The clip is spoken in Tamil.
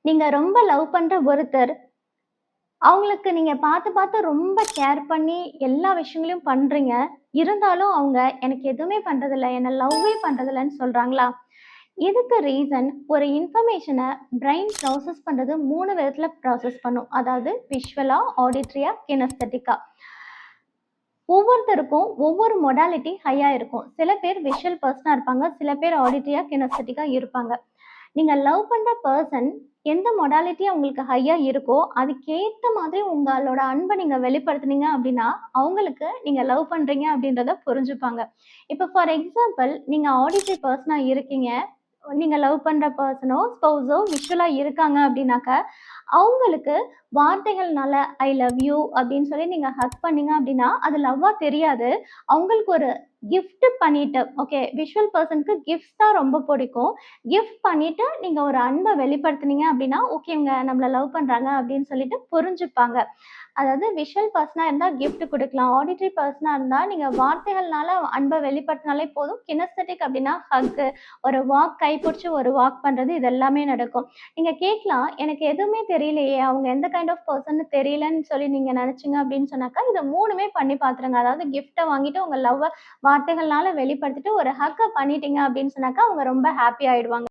நீங்க ரொம்ப லவ் பண்ற ஒருத்தர், அவங்களுக்கு நீங்க பார்த்து, பார்த்து ரொம்ப கேர் பண்ணி எல்லா விஷயங்களையும் பண்றீங்க. இருந்தாலும் அவங்க எனக்கு எதுவுமே பண்றதில்ல, என்ன லவ்வே பண்றதில்லன்னு சொல்றாங்களா? இதுக்கு ரீசன் ஒரு இன்ஃபர்மேஷன பிரெயின் ப்ராசஸ் பண்றது 3 விதத்துல ப்ராசஸ் பண்ணும். அதாவது விஷுவலா, ஆடிட்டரியா, கினஸ்தெடிக்கா. ஒவ்வொருத்தருக்கும் ஒவ்வொரு மொடாலிட்டி ஹையா இருக்கும். சில பேர் விஷுவல் பெர்சனா இருப்பாங்க. சில பேர் ஆடிட்டரியா, கினஸ்தெடிக்கா இருப்பாங்க. நீங்க லவ் பண்ற பெர்சன் எந்த மொடாலிட்டி உங்களுக்கு ஹையா இருக்கோ, அதுக்கேத்த மாதிரி உங்களோட அன்ப நீங்க வெளிப்படுத்துனீங்க அப்டின்னா, அவங்களுக்கு நீங்க லவ் பண்றீங்க அப்டின்றத புரிஞ்சுப்பாங்க. இப்ப ஃபார் எக்ஸாம்பிள் நீங்க ஆடிட்டரி பெர்சனா இருக்கீங்க. நீங்க லவ் பண்ற பெர்சனோ, ஸ்பௌஸோ விஷுவலா இருக்காங்க அப்டின்னாக்க, அவங்களுக்கு வார்த்தைகள்னால "ஐ லவ் யூ" அப்டின்னு சொல்லி நீங்க ஹக் பண்ணீங்க அப்டின்னா, அது லவ்வா தெரியாது. அவங்களுக்கு ஒரு கிஃப்ட் பண்ணிட்டு, ஓகே விஷுவல் பெர்சனுக்கு கிஃப்ட்ஸ் தான் ரொம்ப பிடிக்கும். கிஃப்ட் பண்ணிட்டு நீங்க ஒரு அன்ப வெளிப்படுத்துனீங்க அப்டின்னா, ஓகே இவங்க நம்மள லவ் பண்றாங்க அப்டின்னு சொல்லிட்டு புரிஞ்சுப்பாங்க. அதாவது விஷுவல் பெர்சனா இருந்தா கிஃப்ட் குடுக்கலாம். ஆடிட்டரி பெர்சனா இருந்தா நீங்க வார்த்தைகள்னால அன்ப வெளிப்படுத்தினாலே போதும். கினஸ்தெடிக் அப்டின்னா ஹக், ஒரு வாக் கை புடிச்சு ஒரு வாக் பண்றது இது எல்லாமே நடக்கும். நீங்க கேட்கலாம், எனக்கு எதுவுமே தெரியலையே, அவங்க எந்த கைண்ட் ஆஃப் பெர்சன்னு தெரியலன்னு சொல்லி நீங்க நெனச்சீங்க அப்டின்னு சொன்னாக்கா, இத 3மே பண்ணி பாத்துருங்க. அதாவது கிஃப்ட்ட வாங்கிட்டு உங்க லவ்வ வார்த்தைகள்னால வெளிப்படுத்திட்டு ஒரு ஹக்க பண்ணிட்டீங்க அப்டின்னு சொன்னாக்கா, அவங்க ரொம்ப ஹாப்பி ஆயிடுவாங்க.